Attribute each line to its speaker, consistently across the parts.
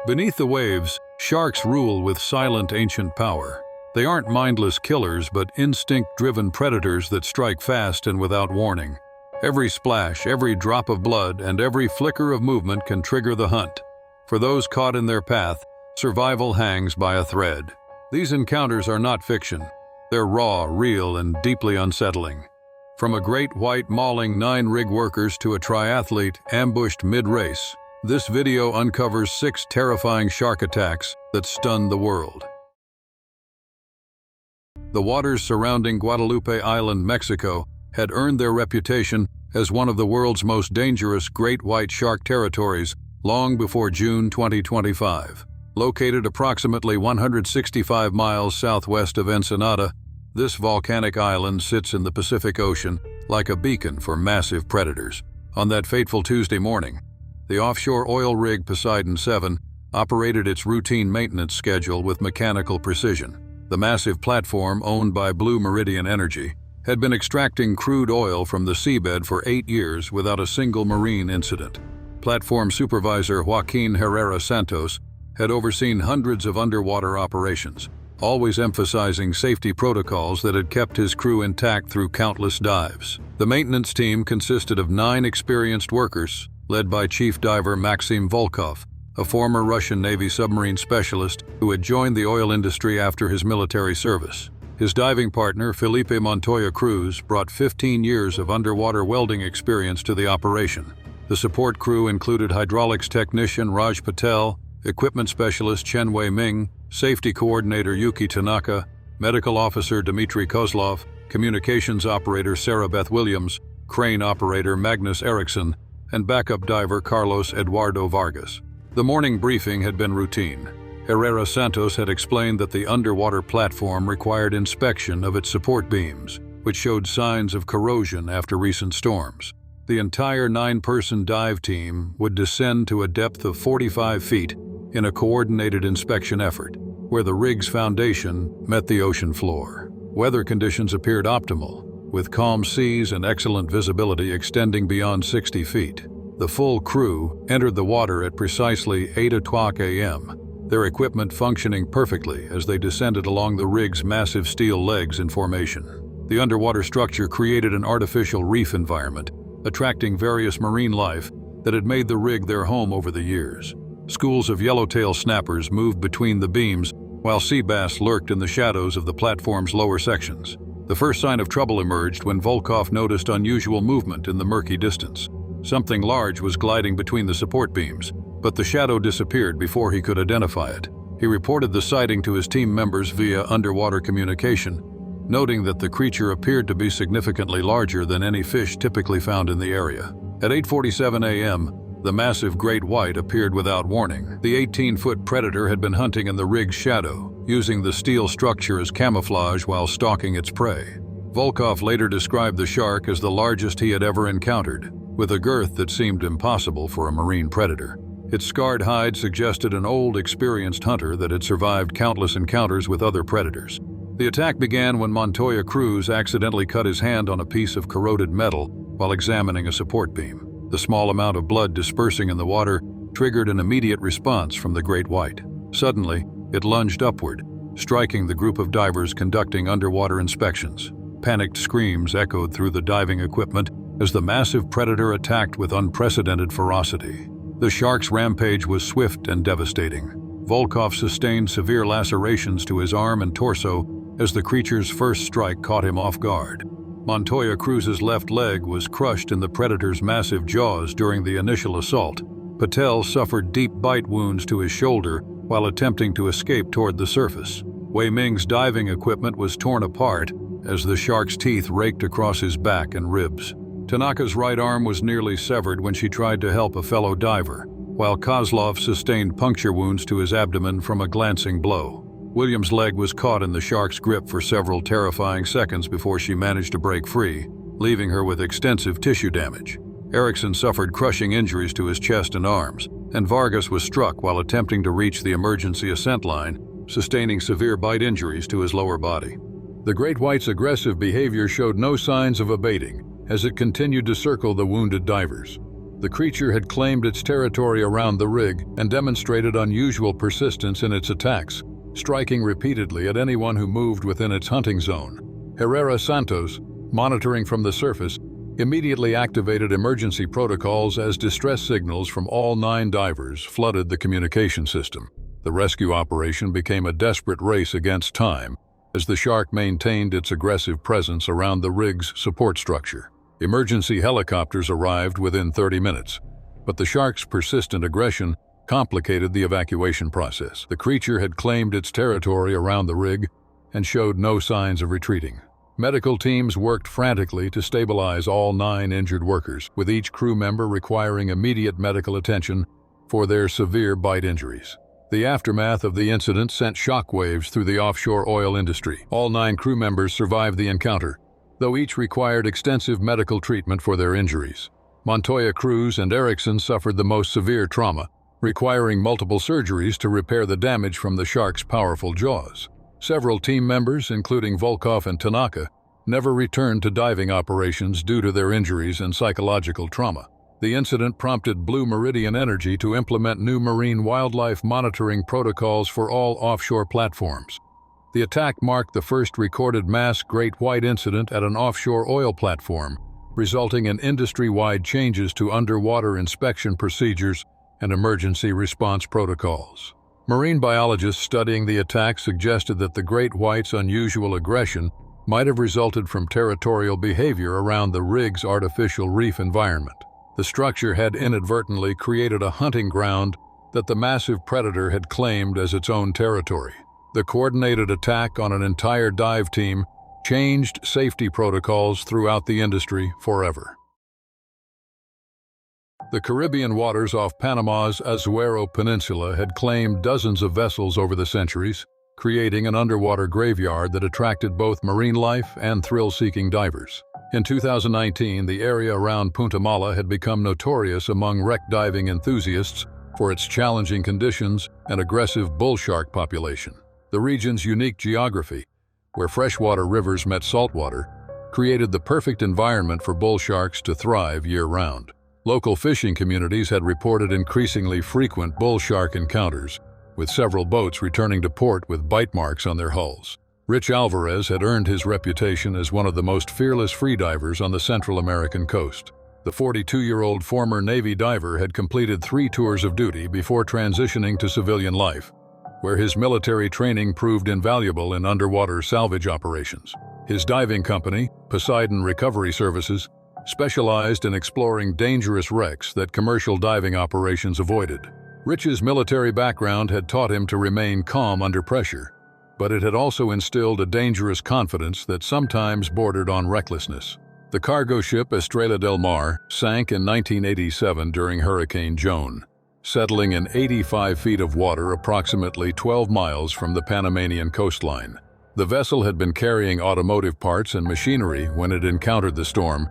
Speaker 1: Beneath the waves, sharks rule with silent ancient power. They aren't mindless killers, but instinct-driven predators that strike fast and without warning. Every splash, every drop of blood, and every flicker of movement can trigger the hunt. For those caught in their path, survival hangs by a thread. These encounters are not fiction. They're raw, real, and deeply unsettling. From a great white mauling 9 rig workers to a triathlete ambushed mid-race, this video uncovers 6 terrifying shark attacks that stunned the world. The waters surrounding Guadalupe Island, Mexico, had earned their reputation as one of the world's most dangerous great white shark territories long before June 2025. Located approximately 165 miles southwest of Ensenada, this volcanic island sits in the Pacific Ocean like a beacon for massive predators. On that fateful Tuesday morning, the offshore oil rig Poseidon 7 operated its routine maintenance schedule with mechanical precision. The massive platform, owned by Blue Meridian Energy, had been extracting crude oil from the seabed for 8 years without a single marine incident. Platform supervisor Joaquin Herrera Santos had overseen hundreds of underwater operations, always emphasizing safety protocols that had kept his crew intact through countless dives. The maintenance team consisted of 9 experienced workers, led by Chief Diver Maxim Volkov, a former Russian Navy submarine specialist who had joined the oil industry after his military service. His diving partner, Felipe Montoya Cruz, brought 15 years of underwater welding experience to the operation. The support crew included hydraulics technician Raj Patel, equipment specialist Chen Wei-Ming, safety coordinator Yuki Tanaka, medical officer Dmitry Kozlov, communications operator Sarah Beth Williams, crane operator Magnus Eriksson, and backup diver Carlos Eduardo Vargas. The morning briefing had been routine. Herrera Santos had explained that the underwater platform required inspection of its support beams, which showed signs of corrosion after recent storms. The entire 9-person dive team would descend to a depth of 45 feet in a coordinated inspection effort, where the rig's foundation met the ocean floor. Weather conditions appeared optimal, with calm seas and excellent visibility extending beyond 60 feet. The full crew entered the water at precisely 8 o'clock a.m., their equipment functioning perfectly as they descended along the rig's massive steel legs in formation. The underwater structure created an artificial reef environment, attracting various marine life that had made the rig their home over the years. Schools of yellowtail snappers moved between the beams, while sea bass lurked in the shadows of the platform's lower sections. The first sign of trouble emerged when Volkov noticed unusual movement in the murky distance. Something large was gliding between the support beams, but the shadow disappeared before he could identify it. He reported the sighting to his team members via underwater communication, noting that the creature appeared to be significantly larger than any fish typically found in the area. At 8:47 a.m., the massive great white appeared without warning. The 18-foot predator had been hunting in the rig's shadow, using the steel structure as camouflage while stalking its prey. Volkov later described the shark as the largest he had ever encountered, with a girth that seemed impossible for a marine predator. Its scarred hide suggested an old, experienced hunter that had survived countless encounters with other predators. The attack began when Montoya Cruz accidentally cut his hand on a piece of corroded metal while examining a support beam. The small amount of blood dispersing in the water triggered an immediate response from the great white. Suddenly, it lunged upward, striking the group of divers conducting underwater inspections. Panicked screams echoed through the diving equipment as the massive predator attacked with unprecedented ferocity. The shark's rampage was swift and devastating. Volkov sustained severe lacerations to his arm and torso as the creature's first strike caught him off guard. Montoya Cruz's left leg was crushed in the predator's massive jaws during the initial assault. Patel suffered deep bite wounds to his shoulder while attempting to escape toward the surface. Wei Ming's diving equipment was torn apart as the shark's teeth raked across his back and ribs. Tanaka's right arm was nearly severed when she tried to help a fellow diver, while Kozlov sustained puncture wounds to his abdomen from a glancing blow. Williams' leg was caught in the shark's grip for several terrifying seconds before she managed to break free, leaving her with extensive tissue damage. Eriksson suffered crushing injuries to his chest and arms, and Vargas was struck while attempting to reach the emergency ascent line, sustaining severe bite injuries to his lower body. The great white's aggressive behavior showed no signs of abating as it continued to circle the wounded divers. The creature had claimed its territory around the rig and demonstrated unusual persistence in its attacks, striking repeatedly at anyone who moved within its hunting zone. Herrera Santos, monitoring from the surface, immediately activated emergency protocols as distress signals from all 9 divers flooded the communication system. The rescue operation became a desperate race against time as the shark maintained its aggressive presence around the rig's support structure. Emergency helicopters arrived within 30 minutes, but the shark's persistent aggression complicated the evacuation process. The creature had claimed its territory around the rig and showed no signs of retreating. Medical teams worked frantically to stabilize all 9 injured workers, with each crew member requiring immediate medical attention for their severe bite injuries. The aftermath of the incident sent shockwaves through the offshore oil industry. All 9 crew members survived the encounter, though each required extensive medical treatment for their injuries. Montoya Cruz and Erickson suffered the most severe trauma, requiring multiple surgeries to repair the damage from the shark's powerful jaws. Several team members, including Volkov and Tanaka, never returned to diving operations due to their injuries and psychological trauma. The incident prompted Blue Meridian Energy to implement new marine wildlife monitoring protocols for all offshore platforms. The attack marked the first recorded mass great white incident at an offshore oil platform, resulting in industry-wide changes to underwater inspection procedures and emergency response protocols. Marine biologists studying the attack suggested that the great white's unusual aggression might have resulted from territorial behavior around the rig's artificial reef environment. The structure had inadvertently created a hunting ground that the massive predator had claimed as its own territory. The coordinated attack on an entire dive team changed safety protocols throughout the industry forever. The Caribbean waters off Panama's Azuero Peninsula had claimed dozens of vessels over the centuries, creating an underwater graveyard that attracted both marine life and thrill-seeking divers. In 2019, the area around Punta Mala had become notorious among wreck diving enthusiasts for its challenging conditions and aggressive bull shark population. The region's unique geography, where freshwater rivers met saltwater, created the perfect environment for bull sharks to thrive year-round. Local fishing communities had reported increasingly frequent bull shark encounters, with several boats returning to port with bite marks on their hulls. Rich Alvarez had earned his reputation as one of the most fearless freedivers on the Central American coast. The 42-year-old former Navy diver had completed 3 tours of duty before transitioning to civilian life, where his military training proved invaluable in underwater salvage operations. His diving company, Poseidon Recovery Services, specialized in exploring dangerous wrecks that commercial diving operations avoided. Rich's military background had taught him to remain calm under pressure, but it had also instilled a dangerous confidence that sometimes bordered on recklessness. The cargo ship Estrella del Mar sank in 1987 during Hurricane Joan, settling in 85 feet of water approximately 12 miles from the Panamanian coastline. The vessel had been carrying automotive parts and machinery when it encountered the storm,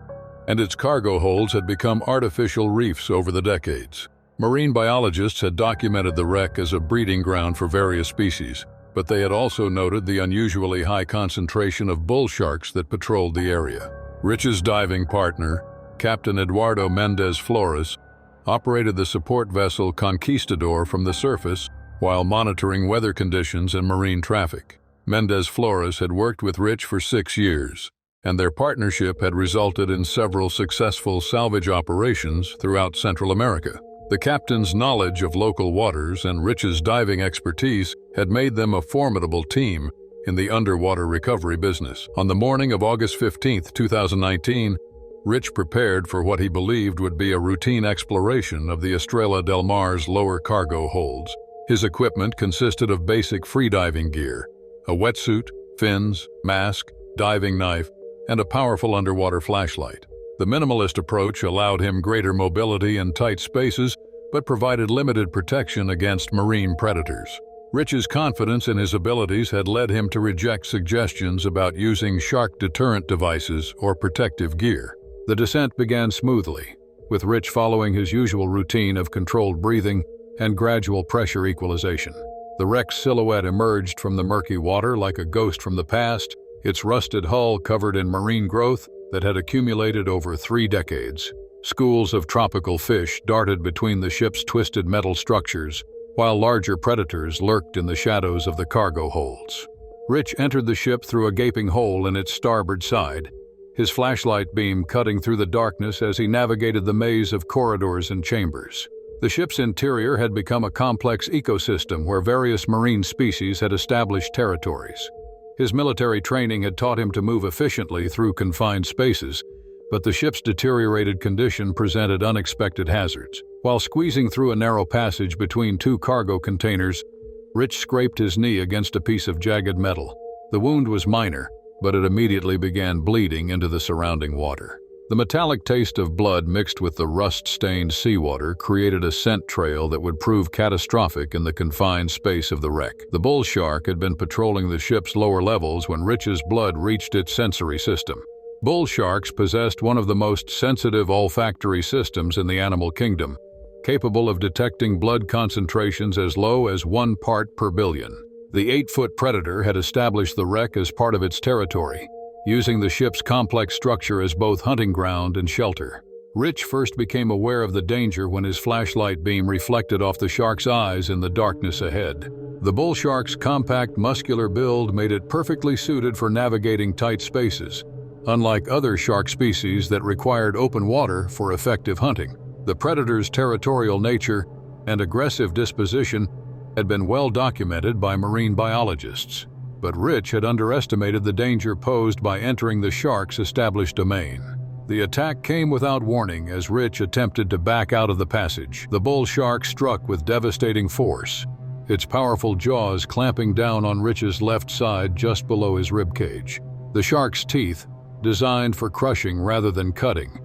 Speaker 1: and its cargo holds had become artificial reefs over the decades. Marine biologists had documented the wreck as a breeding ground for various species, but they had also noted the unusually high concentration of bull sharks that patrolled the area. Rich's diving partner, Captain Eduardo Mendez Flores, operated the support vessel Conquistador from the surface while monitoring weather conditions and marine traffic. Mendez Flores had worked with Rich for 6 years, and their partnership had resulted in several successful salvage operations throughout Central America. The captain's knowledge of local waters and Rich's diving expertise had made them a formidable team in the underwater recovery business. On the morning of August 15, 2019, Rich prepared for what he believed would be a routine exploration of the Estrella del Mar's lower cargo holds. His equipment consisted of basic freediving gear, a wetsuit, fins, mask, diving knife, and a powerful underwater flashlight. The minimalist approach allowed him greater mobility in tight spaces, but provided limited protection against marine predators. Rich's confidence in his abilities had led him to reject suggestions about using shark deterrent devices or protective gear. The descent began smoothly, with Rich following his usual routine of controlled breathing and gradual pressure equalization. The wreck's silhouette emerged from the murky water like a ghost from the past, its rusted hull covered in marine growth that had accumulated over 3 decades. Schools of tropical fish darted between the ship's twisted metal structures, while larger predators lurked in the shadows of the cargo holds. Rich entered the ship through a gaping hole in its starboard side, his flashlight beam cutting through the darkness as he navigated the maze of corridors and chambers. The ship's interior had become a complex ecosystem where various marine species had established territories. His military training had taught him to move efficiently through confined spaces, but the ship's deteriorated condition presented unexpected hazards. While squeezing through a narrow passage between two cargo containers, Rich scraped his knee against a piece of jagged metal. The wound was minor, but it immediately began bleeding into the surrounding water. The metallic taste of blood mixed with the rust-stained seawater created a scent trail that would prove catastrophic in the confined space of the wreck. The bull shark had been patrolling the ship's lower levels when Rich's blood reached its sensory system. Bull sharks possessed one of the most sensitive olfactory systems in the animal kingdom, capable of detecting blood concentrations as low as 1 part per billion. The 8-foot predator had established the wreck as part of its territory, using the ship's complex structure as both hunting ground and shelter. Rich first became aware of the danger when his flashlight beam reflected off the shark's eyes in the darkness ahead. The bull shark's compact, muscular build made it perfectly suited for navigating tight spaces, unlike other shark species that required open water for effective hunting. The predator's territorial nature and aggressive disposition had been well documented by marine biologists, but Rich had underestimated the danger posed by entering the shark's established domain. The attack came without warning as Rich attempted to back out of the passage. The bull shark struck with devastating force, its powerful jaws clamping down on Rich's left side just below his ribcage. The shark's teeth, designed for crushing rather than cutting,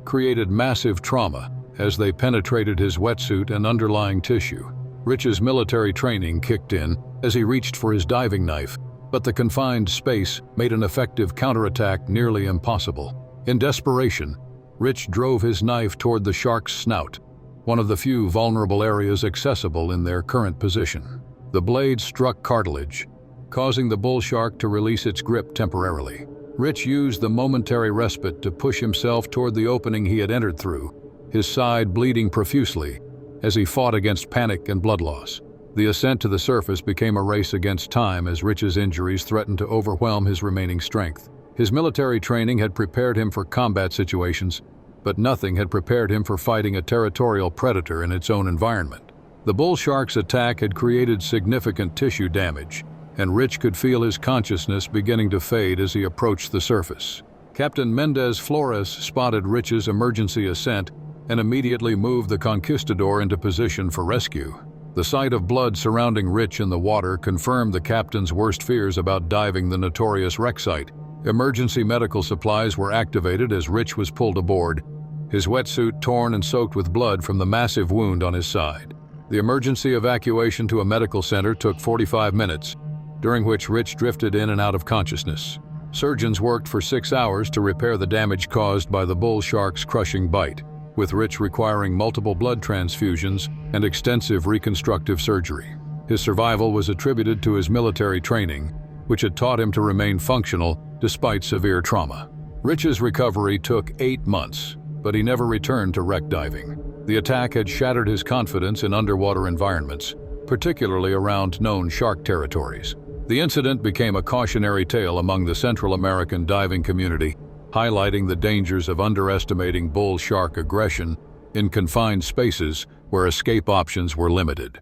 Speaker 1: created massive trauma as they penetrated his wetsuit and underlying tissue. Rich's military training kicked in as he reached for his diving knife, but the confined space made an effective counterattack nearly impossible. In desperation, Rich drove his knife toward the shark's snout, one of the few vulnerable areas accessible in their current position. The blade struck cartilage, causing the bull shark to release its grip temporarily. Rich used the momentary respite to push himself toward the opening he had entered through, his side bleeding profusely as he fought against panic and blood loss. The ascent to the surface became a race against time as Rich's injuries threatened to overwhelm his remaining strength. His military training had prepared him for combat situations, but nothing had prepared him for fighting a territorial predator in its own environment. The bull shark's attack had created significant tissue damage, and Rich could feel his consciousness beginning to fade as he approached the surface. Captain Mendez Flores spotted Rich's emergency ascent and immediately moved the conquistador into position for rescue. The sight of blood surrounding Rich in the water confirmed the captain's worst fears about diving the notorious wreck site. Emergency medical supplies were activated as Rich was pulled aboard, his wetsuit torn and soaked with blood from the massive wound on his side. The emergency evacuation to a medical center took 45 minutes, during which Rich drifted in and out of consciousness. Surgeons worked for 6 hours to repair the damage caused by the bull shark's crushing bite, with Rich requiring multiple blood transfusions and extensive reconstructive surgery. His survival was attributed to his military training, which had taught him to remain functional despite severe trauma. Rich's recovery took 8 months, but he never returned to wreck diving. The attack had shattered his confidence in underwater environments, particularly around known shark territories. The incident became a cautionary tale among the Central American diving community, highlighting the dangers of underestimating bull shark aggression in confined spaces where escape options were limited.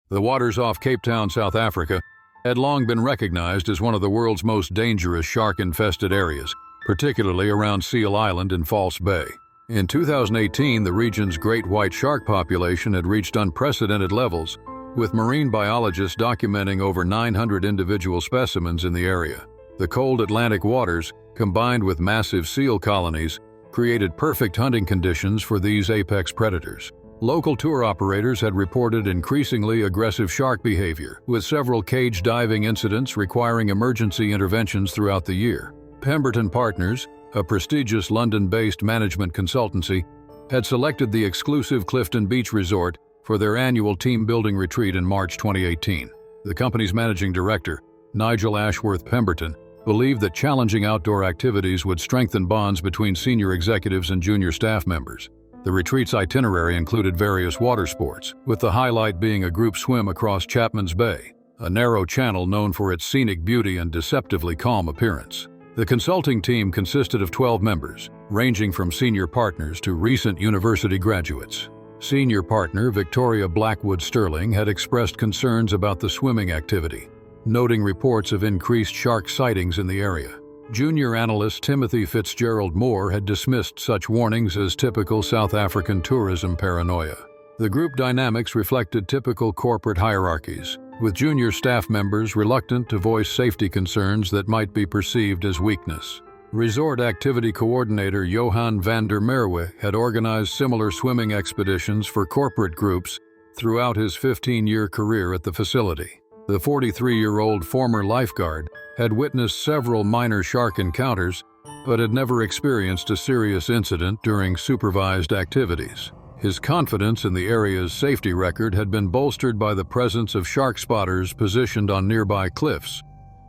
Speaker 1: The waters off Cape Town, South Africa, had long been recognized as one of the world's most dangerous shark-infested areas, particularly around Seal Island and False Bay. In 2018, the region's great white shark population had reached unprecedented levels, with marine biologists documenting over 900 individual specimens in the area. The cold Atlantic waters, combined with massive seal colonies, created perfect hunting conditions for these apex predators. Local tour operators had reported increasingly aggressive shark behavior, with several cage diving incidents requiring emergency interventions throughout the year. Pemberton Partners, a prestigious London-based management consultancy, had selected the exclusive Clifton Beach Resort for their annual team-building retreat in March 2018. The company's managing director, Nigel Ashworth Pemberton, believed that challenging outdoor activities would strengthen bonds between senior executives and junior staff members. The retreat's itinerary included various water sports, with the highlight being a group swim across Chapman's Bay, a narrow channel known for its scenic beauty and deceptively calm appearance. The consulting team consisted of 12 members, ranging from senior partners to recent university graduates. Senior partner Victoria Blackwood Sterling had expressed concerns about the swimming activity, noting reports of increased shark sightings in the area. Junior analyst Timothy Fitzgerald Moore had dismissed such warnings as typical South African tourism paranoia. The group dynamics reflected typical corporate hierarchies, with junior staff members reluctant to voice safety concerns that might be perceived as weakness. Resort activity coordinator Johan van der Merwe had organized similar swimming expeditions for corporate groups throughout his 15-year career at the facility. The 43-year-old former lifeguard had witnessed several minor shark encounters, but had never experienced a serious incident during supervised activities. His confidence in the area's safety record had been bolstered by the presence of shark spotters positioned on nearby cliffs,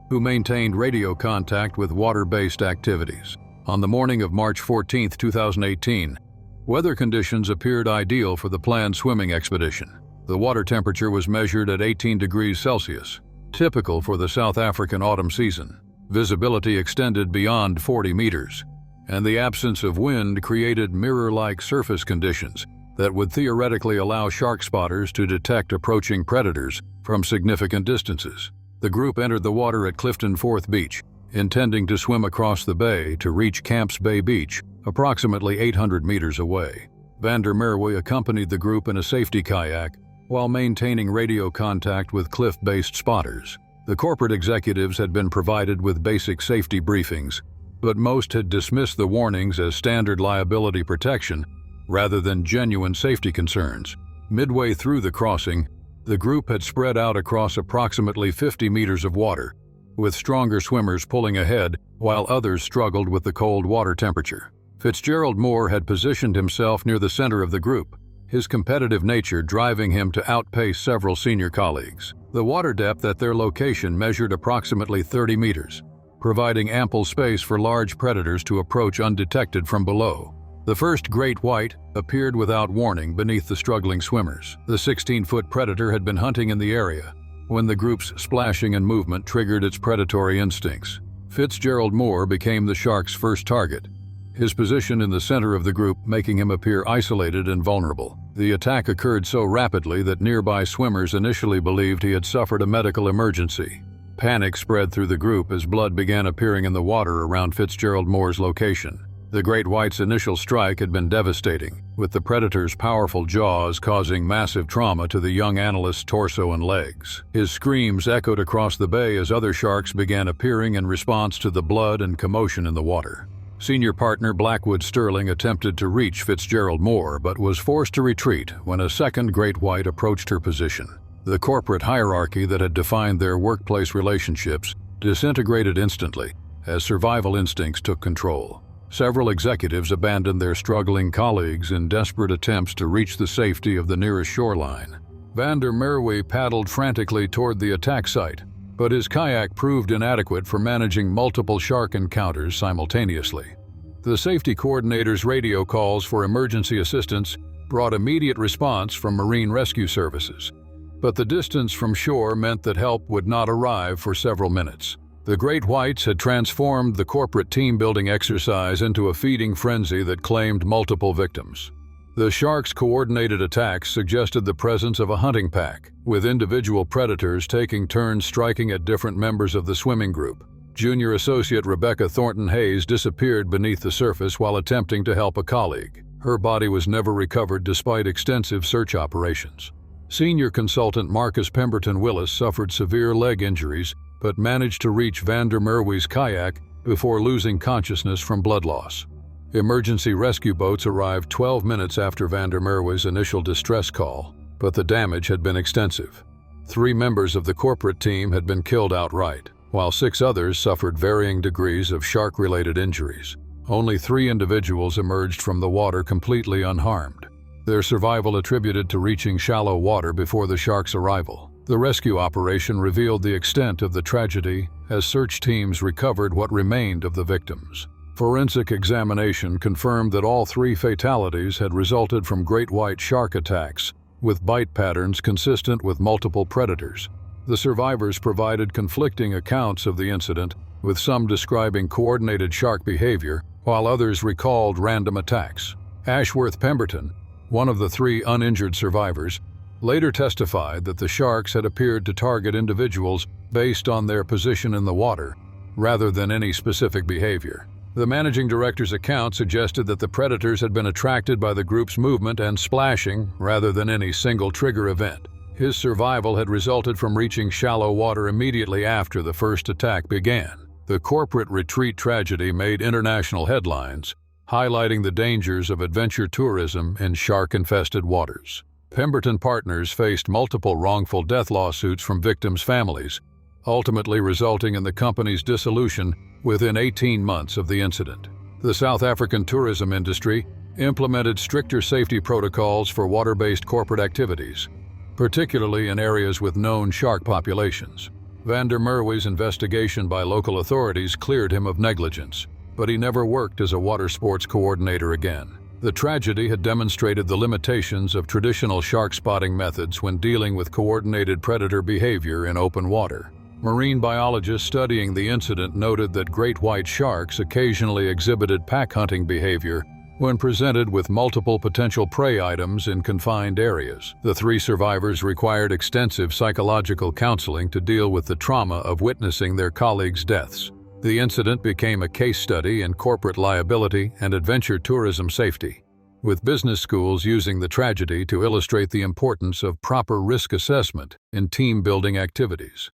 Speaker 1: who maintained radio contact with water-based activities. On the morning of March 14, 2018, weather conditions appeared ideal for the planned swimming expedition. The water temperature was measured at 18 degrees Celsius, typical for the South African autumn season. Visibility extended beyond 40 meters, and the absence of wind created mirror-like surface conditions that would theoretically allow shark spotters to detect approaching predators from significant distances. The group entered the water at Clifton Fourth Beach, intending to swim across the bay to reach Camps Bay Beach, approximately 800 meters away. Van der Merwe accompanied the group in a safety kayak while maintaining radio contact with cliff-based spotters. The corporate executives had been provided with basic safety briefings, but most had dismissed the warnings as standard liability protection rather than genuine safety concerns. Midway through the crossing, the group had spread out across approximately 50 meters of water, with stronger swimmers pulling ahead while others struggled with the cold water temperature. Fitzgerald Moore had positioned himself near the center of the group, his competitive nature driving him to outpace several senior colleagues. The water depth at their location measured approximately 30 meters, providing ample space for large predators to approach undetected from below. The first great white appeared without warning beneath the struggling swimmers. The 16-foot predator had been hunting in the area when the group's splashing and movement triggered its predatory instincts. Fitzgerald Moore became the shark's first target, his position in the center of the group making him appear isolated and vulnerable. The attack occurred so rapidly that nearby swimmers initially believed he had suffered a medical emergency. Panic spread through the group as blood began appearing in the water around Fitzgerald Moore's location. The great white's initial strike had been devastating, with the predator's powerful jaws causing massive trauma to the young analyst's torso and legs. His screams echoed across the bay as other sharks began appearing in response to the blood and commotion in the water. Senior partner Blackwood Sterling attempted to reach Fitzgerald Moore but was forced to retreat when a second great white approached her position. The corporate hierarchy that had defined their workplace relationships disintegrated instantly as survival instincts took control. Several executives abandoned their struggling colleagues in desperate attempts to reach the safety of the nearest shoreline. Van der Merwe paddled frantically toward the attack site, but his kayak proved inadequate for managing multiple shark encounters simultaneously. The safety coordinator's radio calls for emergency assistance brought immediate response from marine rescue services, but the distance from shore meant that help would not arrive for several minutes. The great whites had transformed the corporate team-building exercise into a feeding frenzy that claimed multiple victims. The sharks' coordinated attacks suggested the presence of a hunting pack, with individual predators taking turns striking at different members of the swimming group. Junior associate Rebecca Thornton Hayes disappeared beneath the surface while attempting to help a colleague. Her body was never recovered despite extensive search operations. Senior consultant Marcus Pemberton Willis suffered severe leg injuries but managed to reach Van der Merwe's kayak before losing consciousness from blood loss. Emergency rescue boats arrived 12 minutes after Van der Merwe's initial distress call, but the damage had been extensive. 3 members of the corporate team had been killed outright, while 6 others suffered varying degrees of shark-related injuries. Only 3 individuals emerged from the water completely unharmed, their survival attributed to reaching shallow water before the shark's arrival. The rescue operation revealed the extent of the tragedy as search teams recovered what remained of the victims. Forensic examination confirmed that all 3 fatalities had resulted from great white shark attacks, with bite patterns consistent with multiple predators. The survivors provided conflicting accounts of the incident, with some describing coordinated shark behavior, while others recalled random attacks. Ashworth Pemberton, one of the 3 uninjured survivors, later testified that the sharks had appeared to target individuals based on their position in the water, rather than any specific behavior. The managing director's account suggested that the predators had been attracted by the group's movement and splashing rather than any single trigger event. His survival had resulted from reaching shallow water immediately after the first attack began. The corporate retreat tragedy made international headlines, highlighting the dangers of adventure tourism in shark-infested waters. Pemberton Partners faced multiple wrongful death lawsuits from victims' families, ultimately resulting in the company's dissolution within 18 months of the incident. The South African tourism industry implemented stricter safety protocols for water-based corporate activities, particularly in areas with known shark populations. Van der Merwe's investigation by local authorities cleared him of negligence, but he never worked as a water sports coordinator again. The tragedy had demonstrated the limitations of traditional shark spotting methods when dealing with coordinated predator behavior in open water. Marine biologists studying the incident noted that great white sharks occasionally exhibited pack hunting behavior when presented with multiple potential prey items in confined areas. The 3 survivors required extensive psychological counseling to deal with the trauma of witnessing their colleagues' deaths. The incident became a case study in corporate liability and adventure tourism safety, with business schools using the tragedy to illustrate the importance of proper risk assessment in team-building activities.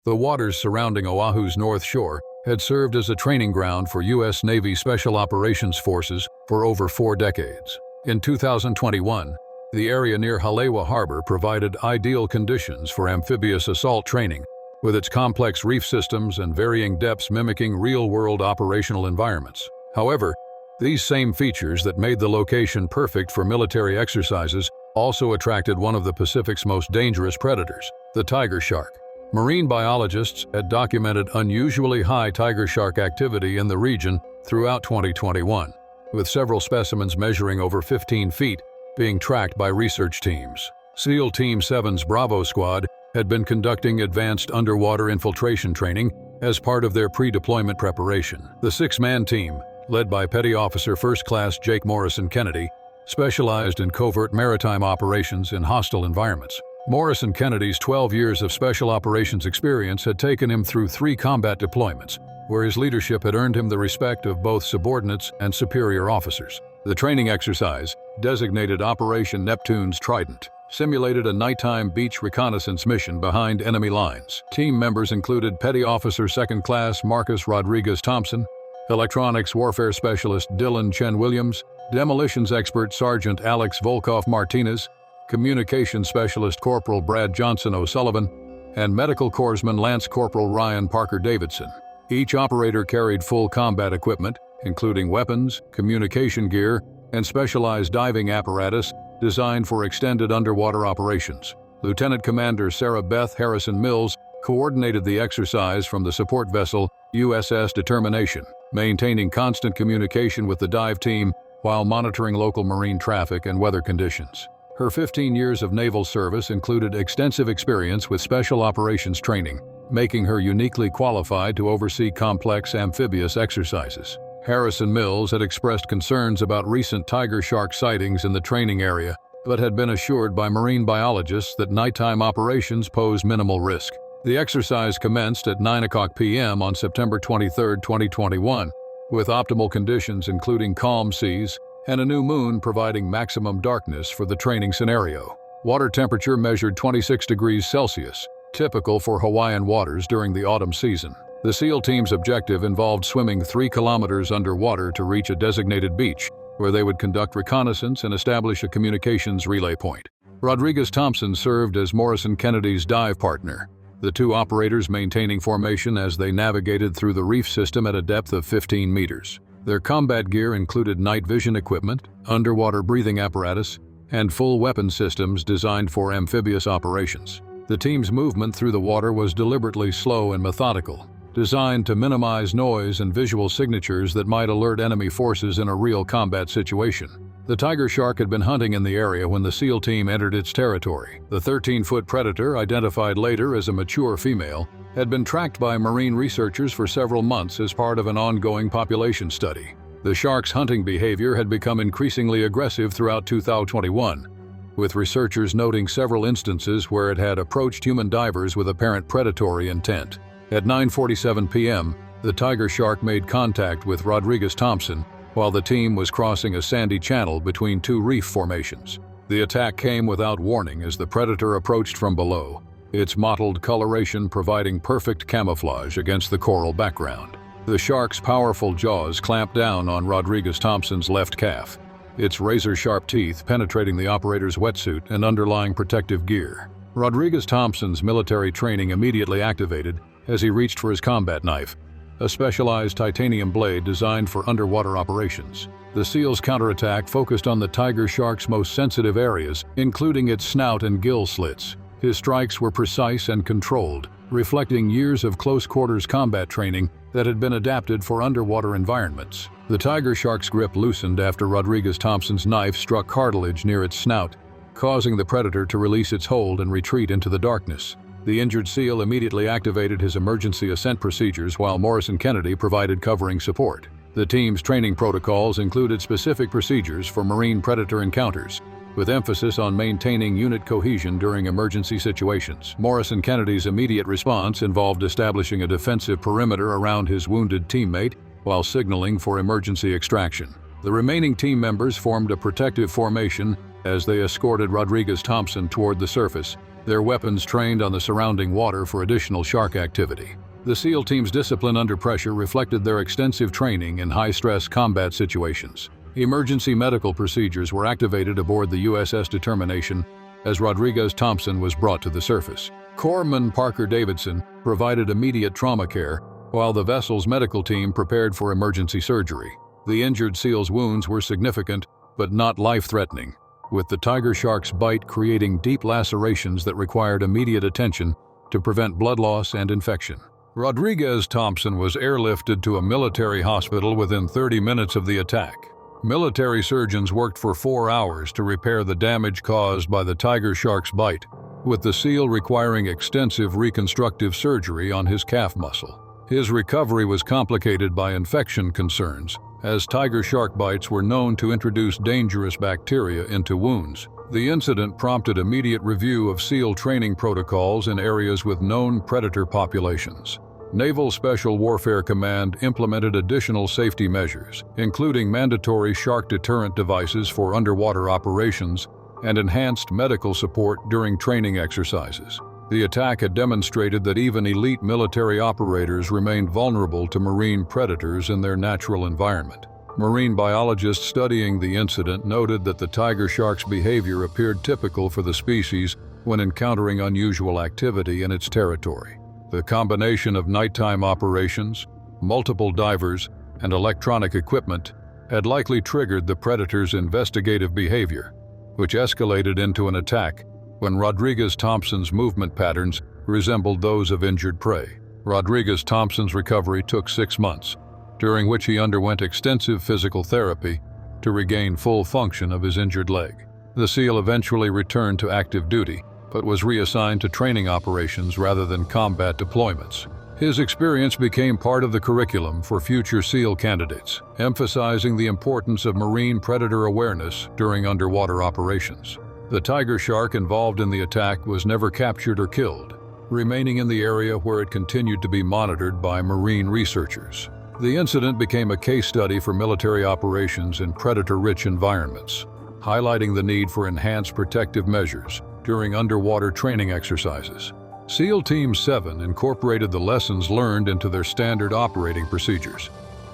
Speaker 1: The waters surrounding Oahu's North Shore had served as a training ground for U.S. Navy Special Operations Forces for over 4 decades. In 2021, the area near Halewa Harbor provided ideal conditions for amphibious assault training, with its complex reef systems and varying depths mimicking real-world operational environments. However, these same features that made the location perfect for military exercises also attracted one of the Pacific's most dangerous predators, the tiger shark. Marine biologists had documented unusually high tiger shark activity in the region throughout 2021, with several specimens measuring over 15 feet being tracked by research teams. SEAL Team 7's Bravo Squad had been conducting advanced underwater infiltration training as part of their pre-deployment preparation. The 6-man team, led by Petty Officer First Class Jake Morrison Kennedy, specialized in covert maritime operations in hostile environments. Morrison Kennedy's 12 years of special operations experience had taken him through 3 combat deployments, where his leadership had earned him the respect of both subordinates and superior officers. The training exercise, designated Operation Neptune's Trident, simulated a nighttime beach reconnaissance mission behind enemy lines. Team members included Petty Officer Second Class Marcus Rodriguez Thompson, Electronics Warfare Specialist Dylan Chen Williams, Demolitions Expert Sergeant Alex Volkov Martinez, Communications Specialist Corporal Brad Johnson O'Sullivan, and Medical Corpsman Lance Corporal Ryan Parker Davidson. Each operator carried full combat equipment, including weapons, communication gear, and specialized diving apparatus designed for extended underwater operations. Lieutenant Commander Sarah Beth Harrison Mills coordinated the exercise from the support vessel USS Determination, maintaining constant communication with the dive team while monitoring local marine traffic and weather conditions. Her 15 years of naval service included extensive experience with special operations training, making her uniquely qualified to oversee complex amphibious exercises. Harrison Mills had expressed concerns about recent tiger shark sightings in the training area, but had been assured by marine biologists that nighttime operations pose minimal risk. The exercise commenced at 9:00 p.m. on September 23, 2021, with optimal conditions including calm seas and a new moon providing maximum darkness for the training scenario. Water temperature measured 26 degrees Celsius, typical for Hawaiian waters during the autumn season. The SEAL team's objective involved swimming 3 kilometers underwater to reach a designated beach, where they would conduct reconnaissance and establish a communications relay point. Rodriguez Thompson served as Morrison Kennedy's dive partner, the 2 operators maintaining formation as they navigated through the reef system at a depth of 15 meters. Their combat gear included night vision equipment, underwater breathing apparatus, and full weapon systems designed for amphibious operations. The team's movement through the water was deliberately slow and methodical, designed to minimize noise and visual signatures that might alert enemy forces in a real combat situation. The tiger shark had been hunting in the area when the SEAL team entered its territory. The 13-foot predator, identified later as a mature female, had been tracked by marine researchers for several months as part of an ongoing population study. The shark's hunting behavior had become increasingly aggressive throughout 2021, with researchers noting several instances where it had approached human divers with apparent predatory intent. At 9:47 p.m., the tiger shark made contact with Rodriguez-Thompson while the team was crossing a sandy channel between two reef formations. The attack came without warning as the predator approached from below, its mottled coloration providing perfect camouflage against the coral background. The shark's powerful jaws clamped down on Rodriguez-Thompson's left calf, its razor-sharp teeth penetrating the operator's wetsuit and underlying protective gear. Rodriguez-Thompson's military training immediately activated as he reached for his combat knife, a specialized titanium blade designed for underwater operations. The SEAL's counterattack focused on the tiger shark's most sensitive areas, including its snout and gill slits. His strikes were precise and controlled, reflecting years of close-quarters combat training that had been adapted for underwater environments. The tiger shark's grip loosened after Rodriguez-Thompson's knife struck cartilage near its snout, causing the predator to release its hold and retreat into the darkness. The injured SEAL immediately activated his emergency ascent procedures while Morrison Kennedy provided covering support. The team's training protocols included specific procedures for marine predator encounters, with emphasis on maintaining unit cohesion during emergency situations. Morrison Kennedy's immediate response involved establishing a defensive perimeter around his wounded teammate while signaling for emergency extraction. The remaining team members formed a protective formation as they escorted Rodriguez-Thompson toward the surface, their weapons trained on the surrounding water for additional shark activity. The SEAL team's discipline under pressure reflected their extensive training in high-stress combat situations. Emergency medical procedures were activated aboard the USS Determination as Rodriguez-Thompson was brought to the surface. Corpsman Parker Davidson provided immediate trauma care, while the vessel's medical team prepared for emergency surgery. The injured SEAL's wounds were significant, but not life-threatening, with the tiger shark's bite creating deep lacerations that required immediate attention to prevent blood loss and infection. Rodriguez-Thompson was airlifted to a military hospital within 30 minutes of the attack. Military surgeons worked for 4 hours to repair the damage caused by the tiger shark's bite, with the SEAL requiring extensive reconstructive surgery on his calf muscle. His recovery was complicated by infection concerns, as tiger shark bites were known to introduce dangerous bacteria into wounds. The incident prompted immediate review of SEAL training protocols in areas with known predator populations. Naval Special Warfare Command implemented additional safety measures, including mandatory shark deterrent devices for underwater operations and enhanced medical support during training exercises. The attack had demonstrated that even elite military operators remained vulnerable to marine predators in their natural environment. Marine biologists studying the incident noted that the tiger shark's behavior appeared typical for the species when encountering unusual activity in its territory. The combination of nighttime operations, multiple divers, and electronic equipment had likely triggered the predator's investigative behavior, which escalated into an attack when Rodriguez-Thompson's movement patterns resembled those of injured prey. Rodriguez-Thompson's recovery took 6 months, during which he underwent extensive physical therapy to regain full function of his injured leg. The SEAL eventually returned to active duty, but was reassigned to training operations rather than combat deployments. His experience became part of the curriculum for future SEAL candidates, emphasizing the importance of marine predator awareness during underwater operations. The tiger shark involved in the attack was never captured or killed, remaining in the area where it continued to be monitored by marine researchers. The incident became a case study for military operations in predator-rich environments, highlighting the need for enhanced protective measures during underwater training exercises. SEAL Team 7 incorporated the lessons learned into their standard operating procedures,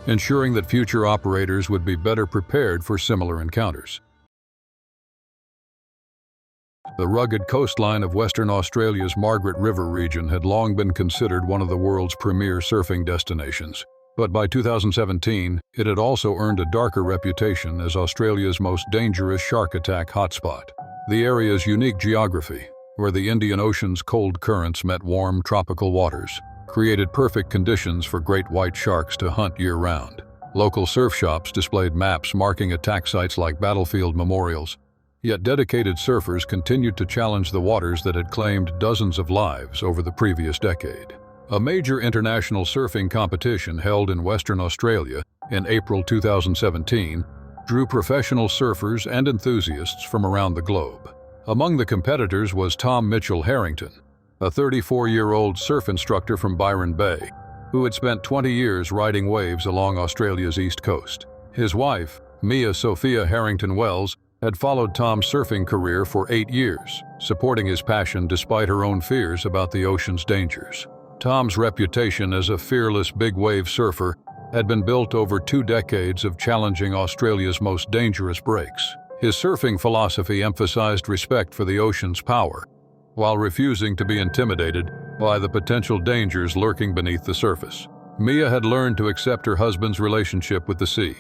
Speaker 1: ensuring that future operators would be better prepared for similar encounters. The rugged coastline of Western Australia's Margaret River region had long been considered one of the world's premier surfing destinations. But by 2017, it had also earned a darker reputation as Australia's most dangerous shark attack hotspot. The area's unique geography, where the Indian Ocean's cold currents met warm tropical waters, created perfect conditions for great white sharks to hunt year-round. Local surf shops displayed maps marking attack sites like battlefield memorials, yet dedicated surfers continued to challenge the waters that had claimed dozens of lives over the previous decade. A major international surfing competition held in Western Australia in April 2017 drew professional surfers and enthusiasts from around the globe. Among the competitors was Tom Mitchell Harrington, a 34-year-old surf instructor from Byron Bay, who had spent 20 years riding waves along Australia's east coast. His wife, Mia Sophia Harrington Wells, had followed Tom's surfing career for 8 years, supporting his passion despite her own fears about the ocean's dangers. Tom's reputation as a fearless big-wave surfer had been built over 2 decades of challenging Australia's most dangerous breaks. His surfing philosophy emphasized respect for the ocean's power, while refusing to be intimidated by the potential dangers lurking beneath the surface. Mia had learned to accept her husband's relationship with the sea,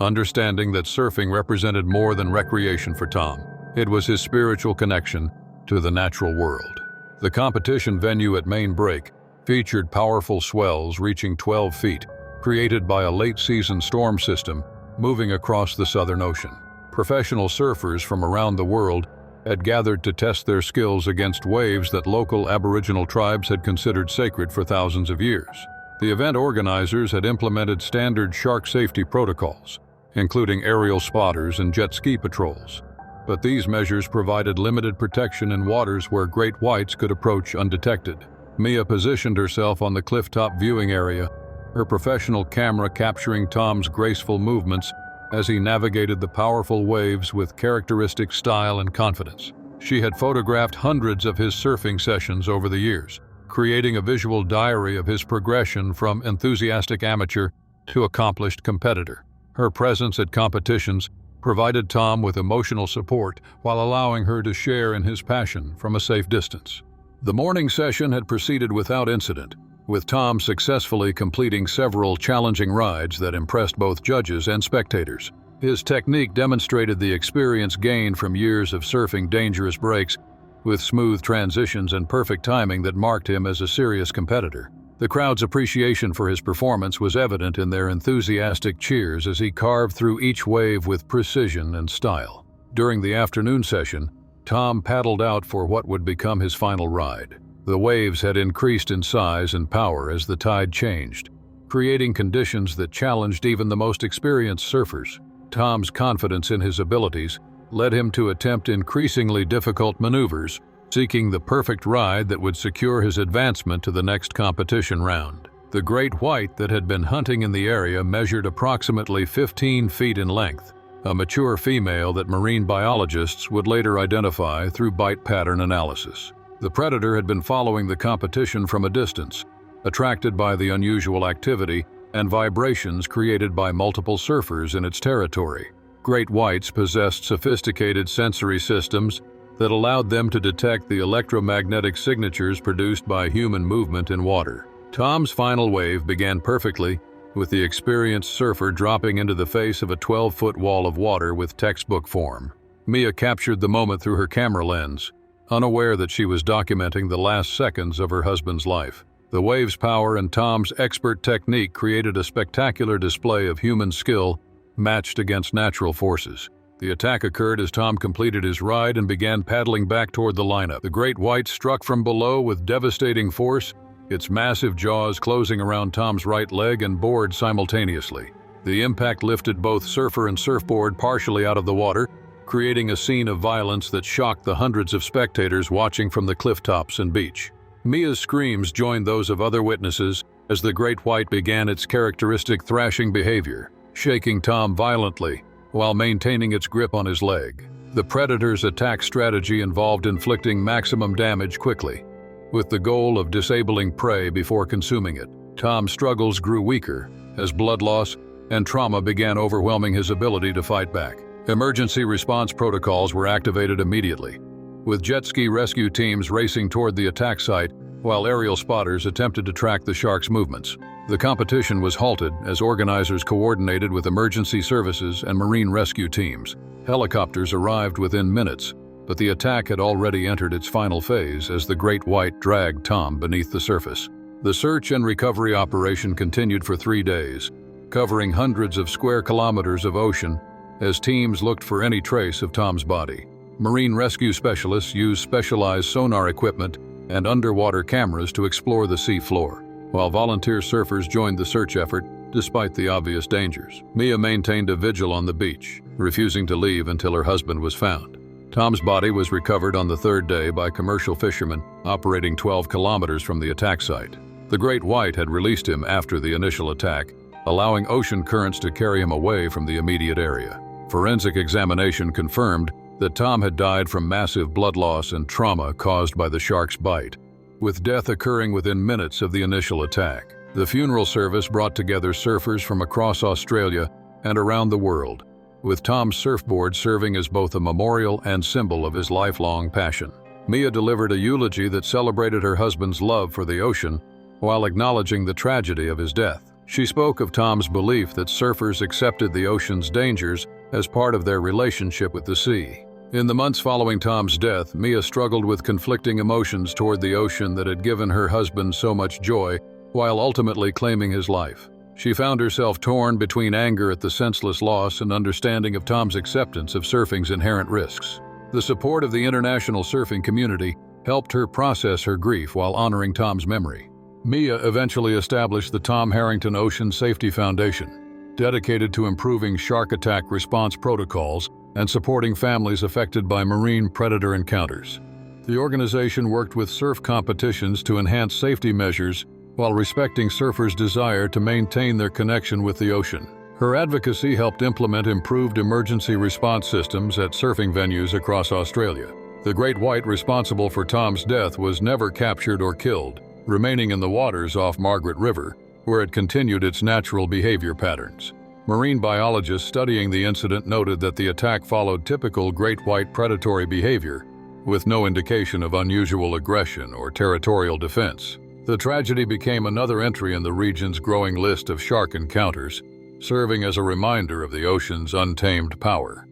Speaker 1: understanding that surfing represented more than recreation for Tom. It was his spiritual connection to the natural world. The competition venue at Main Break featured powerful swells reaching 12 feet, created by a late-season storm system moving across the Southern Ocean. Professional surfers from around the world had gathered to test their skills against waves that local Aboriginal tribes had considered sacred for thousands of years. The event organizers had implemented standard shark safety protocols, including aerial spotters and jet ski patrols. But these measures provided limited protection in waters where great whites could approach undetected. Mia positioned herself on the clifftop viewing area, her professional camera capturing Tom's graceful movements as he navigated the powerful waves with characteristic style and confidence. She had photographed hundreds of his surfing sessions over the years, creating a visual diary of his progression from enthusiastic amateur to accomplished competitor. Her presence at competitions provided Tom with emotional support while allowing her to share in his passion from a safe distance. The morning session had proceeded without incident, with Tom successfully completing several challenging rides that impressed both judges and spectators. His technique demonstrated the experience gained from years of surfing dangerous breaks, with smooth transitions and perfect timing that marked him as a serious competitor. The crowd's appreciation for his performance was evident in their enthusiastic cheers as he carved through each wave with precision and style. During the afternoon session, Tom paddled out for what would become his final ride. The waves had increased in size and power as the tide changed, creating conditions that challenged even the most experienced surfers. Tom's confidence in his abilities led him to attempt increasingly difficult maneuvers, seeking the perfect ride that would secure his advancement to the next competition round. The great white that had been hunting in the area measured approximately 15 feet in length, a mature female that marine biologists would later identify through bite pattern analysis. The predator had been following the competition from a distance, attracted by the unusual activity and vibrations created by multiple surfers in its territory. Great whites possessed sophisticated sensory systems that allowed them to detect the electromagnetic signatures produced by human movement in water. Tom's final wave began perfectly, with the experienced surfer dropping into the face of a 12-foot wall of water with textbook form. Mia captured the moment through her camera lens, unaware that she was documenting the last seconds of her husband's life. The wave's power and Tom's expert technique created a spectacular display of human skill matched against natural forces. The attack occurred as Tom completed his ride and began paddling back toward the lineup. The great white struck from below with devastating force, its massive jaws closing around Tom's right leg and board simultaneously. The impact lifted both surfer and surfboard partially out of the water, creating a scene of violence that shocked the hundreds of spectators watching from the cliff tops and beach. Mia's screams joined those of other witnesses as the great white began its characteristic thrashing behavior, shaking Tom violently while maintaining its grip on his leg. The predator's attack strategy involved inflicting maximum damage quickly, with the goal of disabling prey before consuming it. Tom's struggles grew weaker as blood loss and trauma began overwhelming his ability to fight back. Emergency response protocols were activated immediately, with jet ski rescue teams racing toward the attack site while aerial spotters attempted to track the shark's movements. The competition was halted as organizers coordinated with emergency services and marine rescue teams. Helicopters arrived within minutes, but the attack had already entered its final phase as the great white dragged Tom beneath the surface. The search and recovery operation continued for 3 days, covering hundreds of square kilometers of ocean as teams looked for any trace of Tom's body. Marine rescue specialists used specialized sonar equipment and underwater cameras to explore the sea floor, while volunteer surfers joined the search effort despite the obvious dangers. Mia maintained a vigil on the beach, refusing to leave until her husband was found. Tom's body was recovered on the 3rd day by commercial fishermen operating 12 kilometers from the attack site. The great white had released him after the initial attack, allowing ocean currents to carry him away from the immediate area. Forensic examination confirmed that Tom had died from massive blood loss and trauma caused by the shark's bite, with death occurring within minutes of the initial attack. The funeral service brought together surfers from across Australia and around the world, with Tom's surfboard serving as both a memorial and symbol of his lifelong passion. Mia delivered a eulogy that celebrated her husband's love for the ocean while acknowledging the tragedy of his death. She spoke of Tom's belief that surfers accepted the ocean's dangers as part of their relationship with the sea. In the months following Tom's death, Mia struggled with conflicting emotions toward the ocean that had given her husband so much joy while ultimately claiming his life. She found herself torn between anger at the senseless loss and understanding of Tom's acceptance of surfing's inherent risks. The support of the international surfing community helped her process her grief while honoring Tom's memory. Mia eventually established the Tom Harrington Ocean Safety Foundation, dedicated to improving shark attack response protocols and supporting families affected by marine predator encounters. The organization worked with surf competitions to enhance safety measures while respecting surfers' desire to maintain their connection with the ocean. Her advocacy helped implement improved emergency response systems at surfing venues across Australia. The great white responsible for Tom's death was never captured or killed, remaining in the waters off Margaret River, where it continued its natural behavior patterns. Marine biologists studying the incident noted that the attack followed typical great white predatory behavior, with no indication of unusual aggression or territorial defense. The tragedy became another entry in the region's growing list of shark encounters, serving as a reminder of the ocean's untamed power.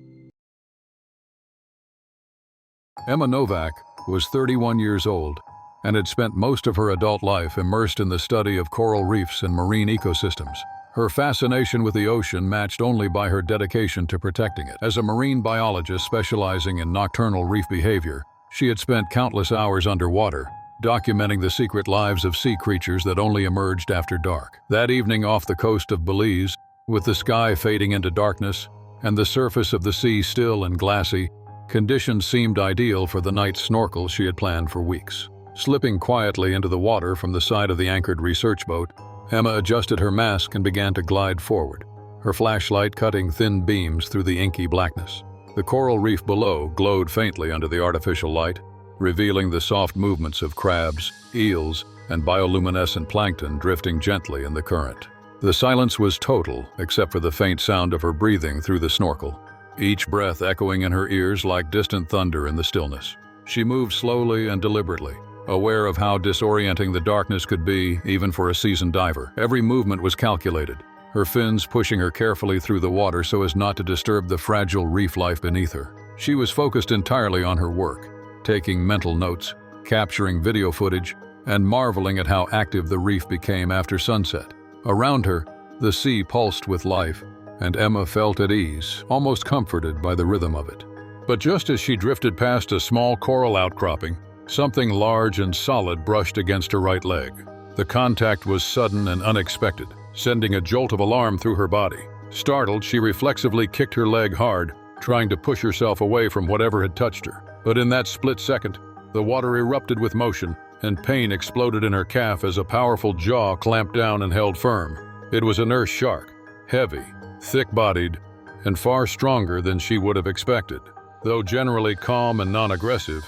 Speaker 1: Emma Novak was 31 years old and had spent most of her adult life immersed in the study of coral reefs and marine ecosystems. Her fascination with the ocean matched only by her dedication to protecting it. As a marine biologist specializing in nocturnal reef behavior, she had spent countless hours underwater, documenting the secret lives of sea creatures that only emerged after dark. That evening off the coast of Belize, with the sky fading into darkness and the surface of the sea still and glassy, conditions seemed ideal for the night snorkel she had planned for weeks. Slipping quietly into the water from the side of the anchored research boat, Emma adjusted her mask and began to glide forward, her flashlight cutting thin beams through the inky blackness. The coral reef below glowed faintly under the artificial light, revealing the soft movements of crabs, eels, and bioluminescent plankton drifting gently in the current. The silence was total, except for the faint sound of her breathing through the snorkel, each breath echoing in her ears like distant thunder in the stillness. She moved slowly and deliberately, aware of how disorienting the darkness could be even for a seasoned diver. Every movement was calculated, her fins pushing her carefully through the water so as not to disturb the fragile reef life beneath her. She was focused entirely on her work, taking mental notes, capturing video footage, and marveling at how active the reef became after sunset. Around her, the sea pulsed with life, and Emma felt at ease, almost comforted by the rhythm of it. But just as she drifted past a small coral outcropping, something large and solid brushed against her right leg. The contact was sudden and unexpected, sending a jolt of alarm through her body. Startled, she reflexively kicked her leg hard, trying to push herself away from whatever had touched her. But in that split second, the water erupted with motion, and pain exploded in her calf as a powerful jaw clamped down and held firm. It was a nurse shark, heavy, thick-bodied, and far stronger than she would have expected. Though generally calm and non-aggressive,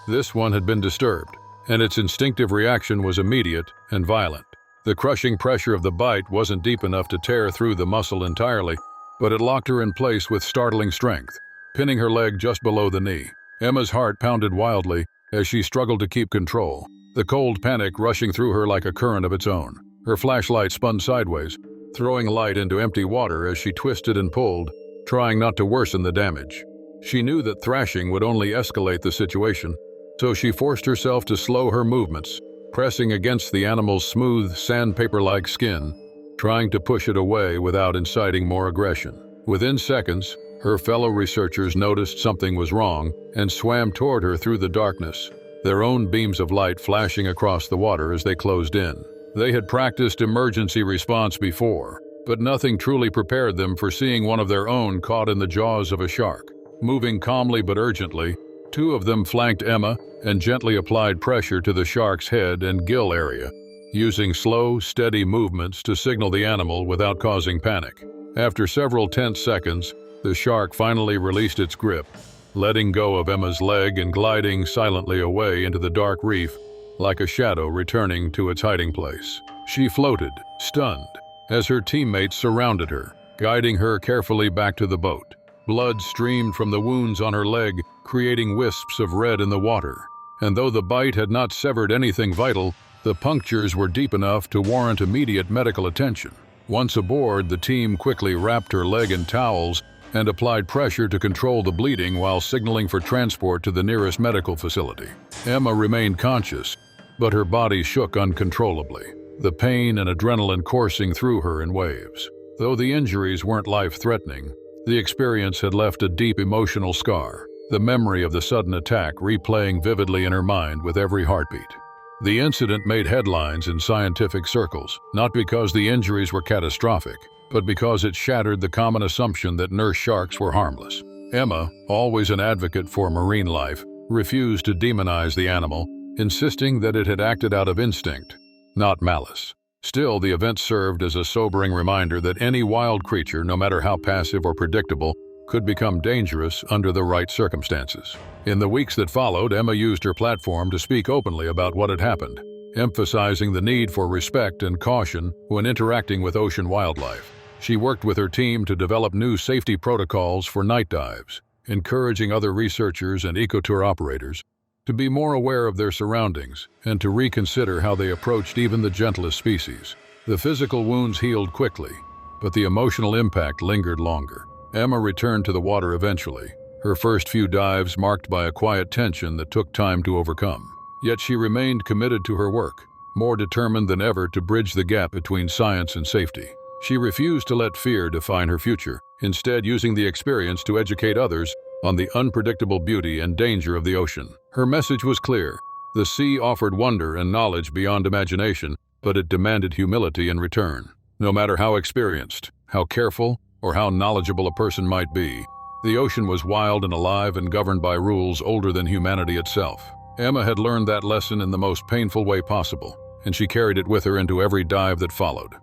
Speaker 1: this one had been disturbed, and its instinctive reaction was immediate and violent. The crushing pressure of the bite wasn't deep enough to tear through the muscle entirely, but it locked her in place with startling strength, pinning her leg just below the knee. Emma's heart pounded wildly as she struggled to keep control. the cold panic rushing through her like a current of its own. Her flashlight spun sideways, throwing light into empty water as she twisted and pulled, trying not to worsen the damage. She knew that thrashing would only escalate the situation, so she forced herself to slow her movements, pressing against the animal's smooth, sandpaper-like skin, trying to push it away without inciting more aggression. Within seconds, her fellow researchers noticed something was wrong and swam toward her through the darkness, their own beams of light flashing across the water as they closed in. They had practiced emergency response before, but nothing truly prepared them for seeing one of their own caught in the jaws of a shark. Moving calmly but urgently, two of them flanked Emma and gently applied pressure to the shark's head and gill area, using slow, steady movements to signal the animal without causing panic. After several tense seconds, the shark finally released its grip, letting go of Emma's leg and gliding silently away into the dark reef, like a shadow returning to its hiding place. She floated, stunned, as her teammates surrounded her, guiding her carefully back to the boat. Blood streamed from the wounds on her leg, creating wisps of red in the water. And though the bite had not severed anything vital, the punctures were deep enough to warrant immediate medical attention. Once aboard, the team quickly wrapped her leg in towels and applied pressure to control the bleeding while signaling for transport to the nearest medical facility. Emma remained conscious, but her body shook uncontrollably, the pain and adrenaline coursing through her in waves. Though the injuries weren't life-threatening, the experience had left a deep emotional scar, the memory of the sudden attack replaying vividly in her mind with every heartbeat. The incident made headlines in scientific circles, not because the injuries were catastrophic, but because it shattered the common assumption that nurse sharks were harmless. Emma, always an advocate for marine life, refused to demonize the animal, insisting that it had acted out of instinct, not malice. Still, the event served as a sobering reminder that any wild creature, no matter how passive or predictable, could become dangerous under the right circumstances. In the weeks that followed, Emma used her platform to speak openly about what had happened, emphasizing the need for respect and caution when interacting with ocean wildlife. She worked with her team to develop new safety protocols for night dives, encouraging other researchers and ecotour operators to be more aware of their surroundings and to reconsider how they approached even the gentlest species. The physical wounds healed quickly, but the emotional impact lingered longer. Emma returned to the water eventually, her first few dives marked by a quiet tension that took time to overcome. Yet she remained committed to her work, more determined than ever to bridge the gap between science and safety. She refused to let fear define her future, instead using the experience to educate others on the unpredictable beauty and danger of the ocean. Her message was clear. The sea offered wonder and knowledge beyond imagination, but it demanded humility in return. No matter how experienced, how careful, or how knowledgeable a person might be, the ocean was wild and alive and governed by rules older than humanity itself. Emma had learned that lesson in the most painful way possible, and she carried it with her into every dive that followed.